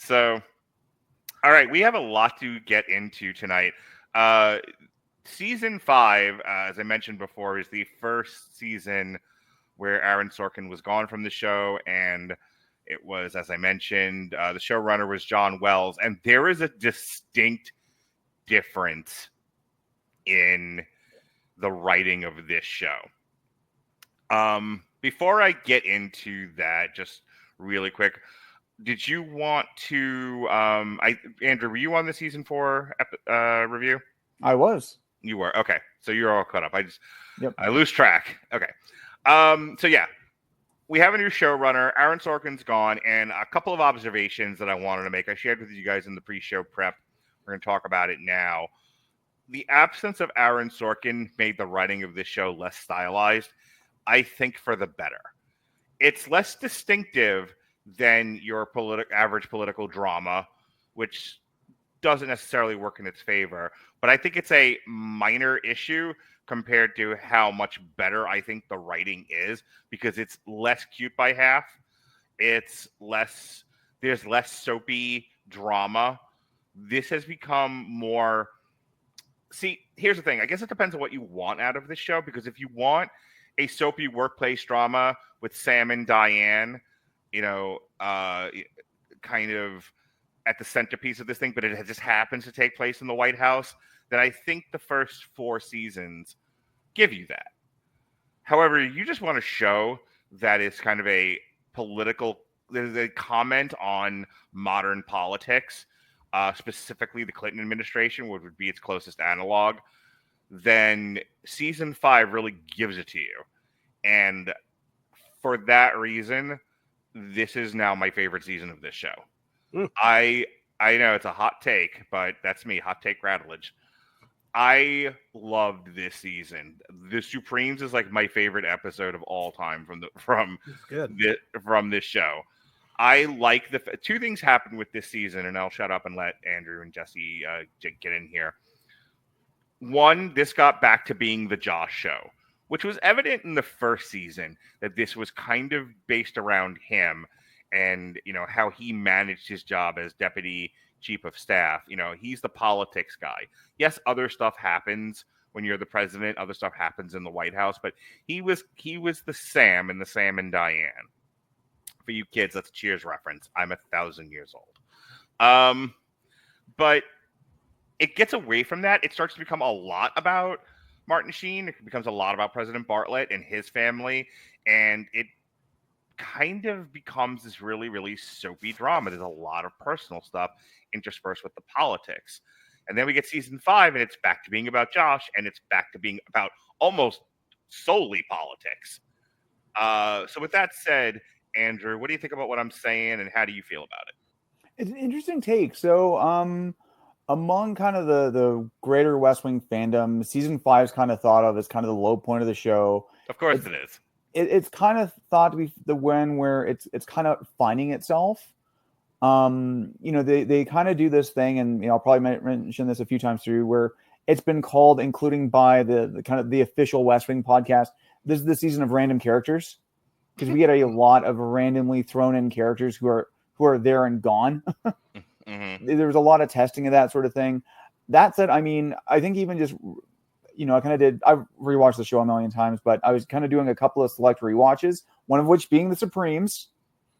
So, all right, we have a lot to get into tonight. Season 5, as I mentioned before, is the first season where Aaron Sorkin was gone from the show, and it was, as I mentioned, the showrunner was John Wells, and there is a distinct difference in the writing of this show. Before I get into that, just really quick, did you want to, Andrew, were you on the season 4 review? I was. You were. Okay. So you're all caught up. Yep. I lose track. Okay. So yeah, we have a new showrunner. Aaron Sorkin's gone, and a couple of observations that I wanted to make. I shared with you guys in the pre-show prep. We're going to talk about it now. The absence of Aaron Sorkin made the writing of this show less stylized, I think, for the better. It's less distinctive than your average political drama, which doesn't necessarily work in its favor. But I think it's a minor issue compared to how much better I think the writing is, because it's less cute by half. There's less soapy drama. This has become more... See, here's the thing. I guess it depends on what you want out of this show, because if you want a soapy workplace drama with Sam and Diane, kind of at the centerpiece of this thing, but it just happens to take place in the White House, then I think the first 4 seasons give you that. However, you just want a show that is kind of a comment on modern politics, specifically the Clinton administration, which would be its closest analog, then season 5 really gives it to you. And for that reason, this is now my favorite season of this show. I know it's a hot take, but that's me, hot take Radulich. I loved this season. The Supremes is like my favorite episode of all time from this show. I like the 2 things happened with this season, and I'll shut up and let Andrew and Jesse get in here. One, this got back to being the Josh show, which was evident in the first season that this was kind of based around him and, how he managed his job as deputy chief of staff. He's the politics guy. Yes, other stuff happens when you're the president. Other stuff happens in the White House, but he was the Sam in the Sam and Diane. For you kids, that's a Cheers reference. I'm 1,000 years old. But it gets away from that. It starts to become a lot about Martin Sheen. It becomes a lot about President Bartlett and his family, and it kind of becomes this really, really soapy drama. There's a lot of personal stuff interspersed with the politics. And then we get season 5, and it's back to being about Josh, and it's back to being about almost solely politics. So with that said, Andrew, what do you think about what I'm saying, and how do you feel about it? It's an interesting take. So, among kind of the greater West Wing fandom, season 5 is kind of thought of as kind of the low point of the show. Of course it is. It's kind of thought to be the one where it's kind of finding itself. They kind of do this thing, and I'll probably mention this a few times through, where it's been called, including by the kind of the official West Wing podcast, this is the season of random characters, because we get a lot of randomly thrown in characters who are there and gone. Mm-hmm. There was a lot of testing of that sort of thing. That said, I think even just, I've rewatched the show a million times, but I was kind of doing a couple of select rewatches, one of which being the Supremes.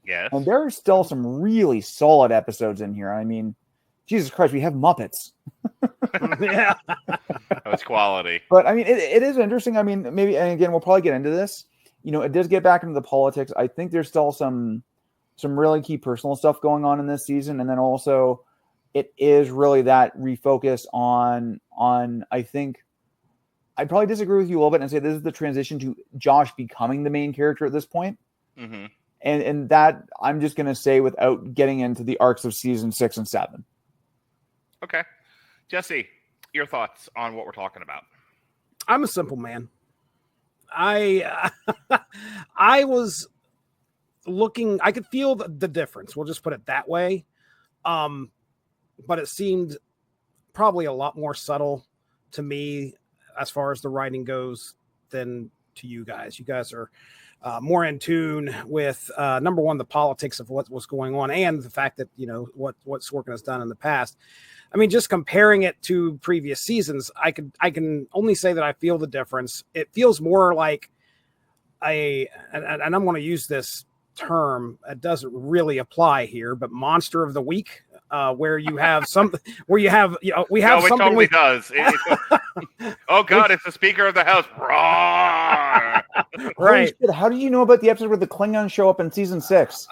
Yes. And there are still some really solid episodes in here. Jesus Christ, we have Muppets. Yeah. That was quality. But it is interesting. Maybe, and again, we'll probably get into this. It does get back into the politics. I think there's still some really key personal stuff going on in this season. And then also it is really that refocus on, I think, I'd probably disagree with you a little bit and say this is the transition to Josh becoming the main character at this point. Mm-hmm. And that I'm just going to say without getting into the arcs of season 6 and 7. Okay. Jesse, your thoughts on what we're talking about? I'm a simple man. I was looking, I could feel the difference. We'll just put it that way. But it seemed probably a lot more subtle to me as far as the writing goes than to you guys. You guys are more in tune with number one, the politics of what was going on, and the fact that what Sorkin has done in the past. I mean, just comparing it to previous seasons, I can only say that I feel the difference. It feels more like and I'm going to use this term. It doesn't really apply here, but monster of the week, where you have we have no, something. It totally does. Oh God, it's the Speaker of the House. Right. Holy shit, how do you know about the episode where the Klingons show up in season 6?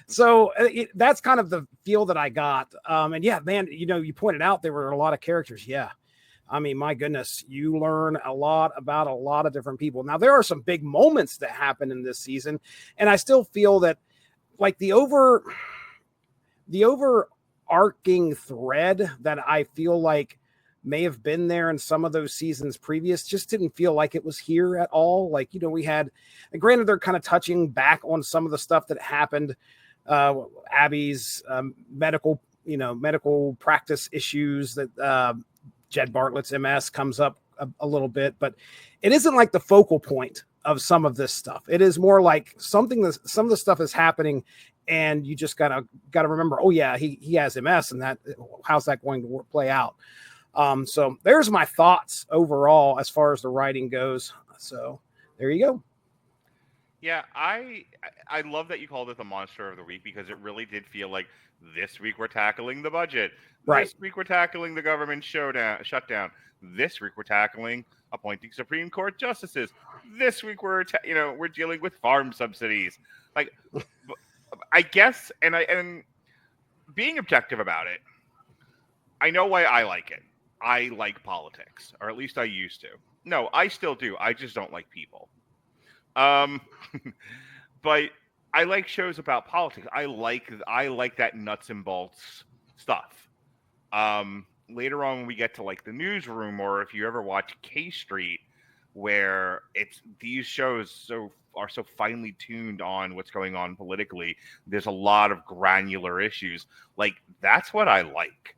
So that's kind of the feel that I got. And yeah, man, you pointed out there were a lot of characters. Yeah. I mean, my goodness, you learn a lot about a lot of different people. Now, there are some big moments that happen in this season, and I still feel that like the overarching thread that I feel like may have been there in some of those seasons previous just didn't feel like it was here at all. Like, we had, and granted, they're kind of touching back on some of the stuff that happened, Abby's medical practice issues, that Jed Bartlett's MS comes up a little bit, but it isn't like the focal point of some of this stuff. It is more like some of the stuff is happening, and you just gotta remember, oh yeah, he has MS, and that how's that going to play out? So there's my thoughts overall as far as the writing goes. So there you go. Yeah, I love that you called it the monster of the week, because it really did feel like this week we're tackling the budget. Right. This week we're tackling the government shutdown. This week we're tackling appointing Supreme Court justices. This week we're dealing with farm subsidies. Like, I guess, and being objective about it, I know why I like it. I like politics, or at least I used to. No, I still do. I just don't like people. But I like shows about politics. I like that nuts and bolts stuff. Later on when we get to like the newsroom, or if you ever watch K Street, where these shows are so finely tuned on what's going on politically, there's a lot of granular issues. Like, that's what I like.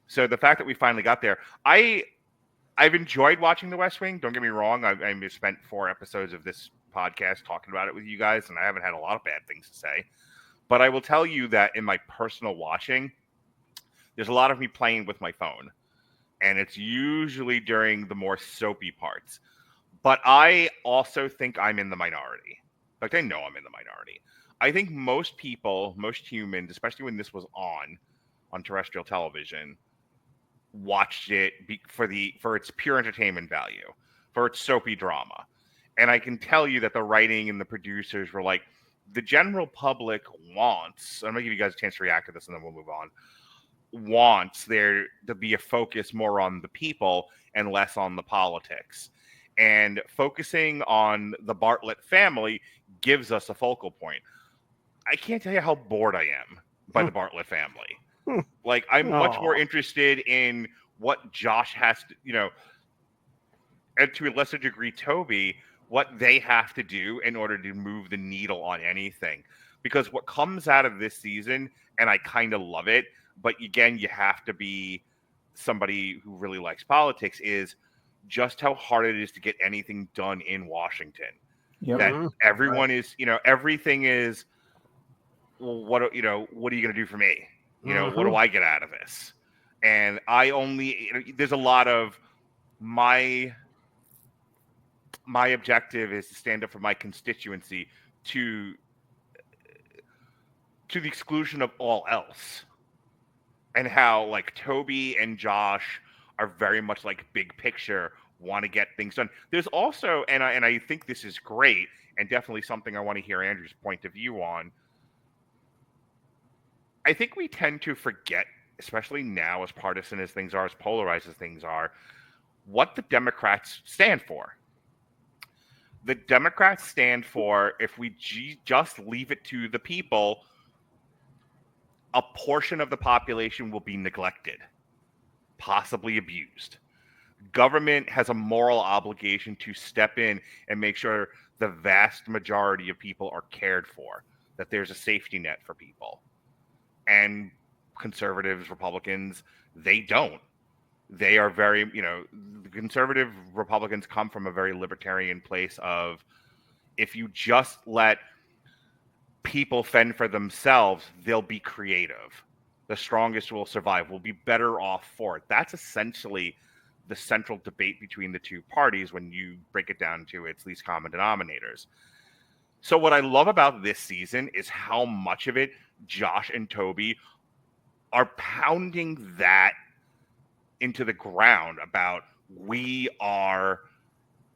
So the fact that we finally got there, I've enjoyed watching The West Wing. Don't get me wrong. I've spent 4 episodes of this podcast talking about it with you guys, and I haven't had a lot of bad things to say. But I will tell you that in my personal watching, there's a lot of me playing with my phone, and it's usually during the more soapy parts. But I also think I'm in the minority. Like, I know I'm in the minority. I think most people, most humans, especially when this was on terrestrial television, watched it for its pure entertainment value, for its soapy drama. And I can tell you that the writing and the producers were like, the general public wants, I'm going to give you guys a chance to react to this and then we'll move on, wants there to be a focus more on the people and less on the politics. And focusing on the Bartlett family gives us a focal point. I can't tell you how bored I am by the Bartlett family. Like, I'm much more interested in what Josh has to, and to a lesser degree, Toby, what they have to do in order to move the needle on anything. Because what comes out of this season, and I kind of love it, but again, you have to be somebody who really likes politics, is just how hard it is to get anything done in Washington. Yep. That everyone is, everything is, well, what are you going to do for me? What do I get out of this? And there's a lot of my objective is to stand up for my constituency to the exclusion of all else. And how, like, Toby and Josh are very much like big picture, want to get things done. There's also, and I think this is great, and definitely something I want to hear Andrew's point of view on. I think we tend to forget, especially now, as partisan as things are, as polarized as things are, what the Democrats stand for. The Democrats stand for, if we just leave it to the people, a portion of the population will be neglected, possibly abused. Government has a moral obligation to step in and make sure the vast majority of people are cared for, that there's a safety net for people. And conservatives, Republicans, they don't. They are very, the conservative Republicans come from a very libertarian place of if you just let people fend for themselves, they'll be creative. The strongest will survive. We'll be better off for it. That's essentially the central debate between the two parties when you break it down to its least common denominators. So what I love about this season is how much of it Josh and Toby are pounding that into the ground about we are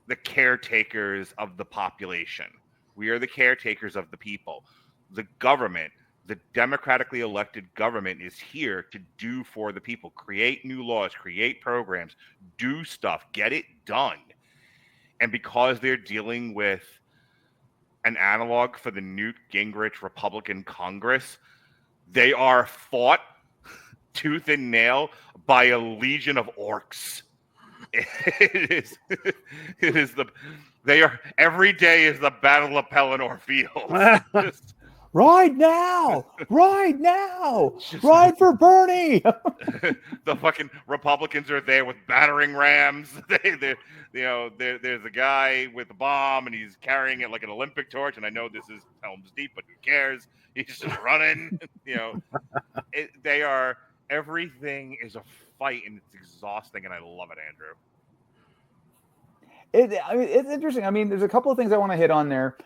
the caretakers of the population. We are the caretakers of the people. The government, the democratically elected government, is here to do for the people, create new laws, create programs, do stuff, get it done. And because they're dealing with an analog for the Newt Gingrich Republican Congress, they are fought tooth and nail by a legion of orcs. It is the they are every day is the Battle of Pelennor Fields. Ride now! Ride now! Ride for Bernie! The fucking Republicans are there with battering rams. There's a guy with a bomb, and he's carrying it like an Olympic torch. And I know this is Helm's Deep, but who cares? He's just running. Everything is a fight, and it's exhausting, and I love it, Andrew. It's interesting. I mean, there's a couple of things I want to hit on there.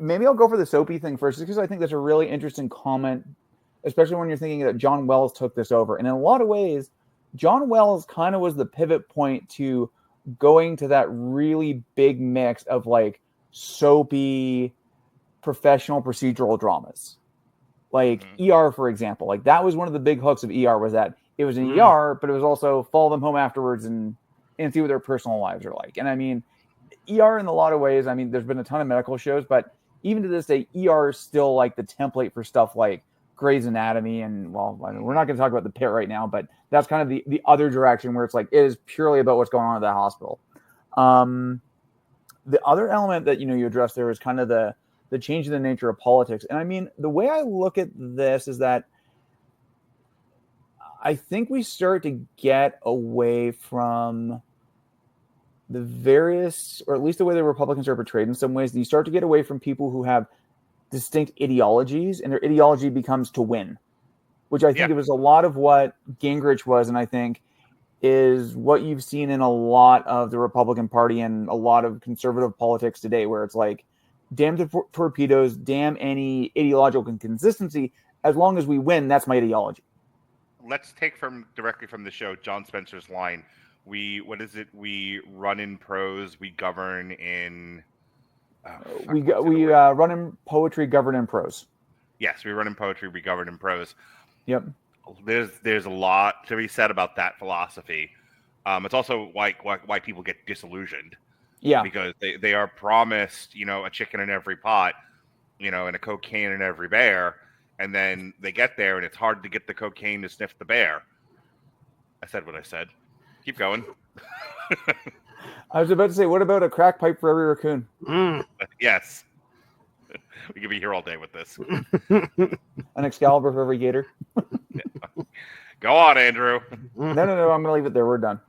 Maybe I'll go for the soapy thing first, because I think that's a really interesting comment, especially when you're thinking that John Wells took this over. And in a lot of ways, John Wells kind of was the pivot point to going to that really big mix of like soapy professional procedural dramas. Like ER, for example, like that was one of the big hooks of ER, was that it was an ER, but it was also follow them home afterwards and see what their personal lives are like. And I mean, ER in a lot of ways, I mean, there's been a ton of medical shows, but even to this day, ER is still like the template for stuff like Grey's Anatomy. And well, I mean, we're not going to talk about the Pit right now, but that's kind of the other direction where it's like, it is purely about what's going on at that hospital. The other element that, you addressed there is kind of the change in the nature of politics. And I mean, the way I look at this is that I think we start to get away from the various, or at least the way the Republicans are portrayed in some ways. You start to get away from people who have distinct ideologies, and their ideology becomes to win, which I think it was a lot of what Gingrich was, and I think is what you've seen in a lot of the Republican Party and a lot of conservative politics today, where it's like, damn the torpedoes, damn any ideological inconsistency. As long as we win, that's my ideology. Let's take directly from the show John Spencer's line. We run in prose, we govern in. We run in poetry, govern in prose. Yes, we run in poetry, we govern in prose. Yep. There's a lot to be said about that philosophy. It's also why people get disillusioned. Yeah. Because they are promised, a chicken in every pot, and a cocaine in every bear, and then they get there and it's hard to get the cocaine to sniff the bear. I said what I said. Keep going. I was about to say, what about a crack pipe for every raccoon? Yes. We could be here all day with this. An Excalibur for every gator. Go on, Andrew. No. I'm going to leave it there. We're done.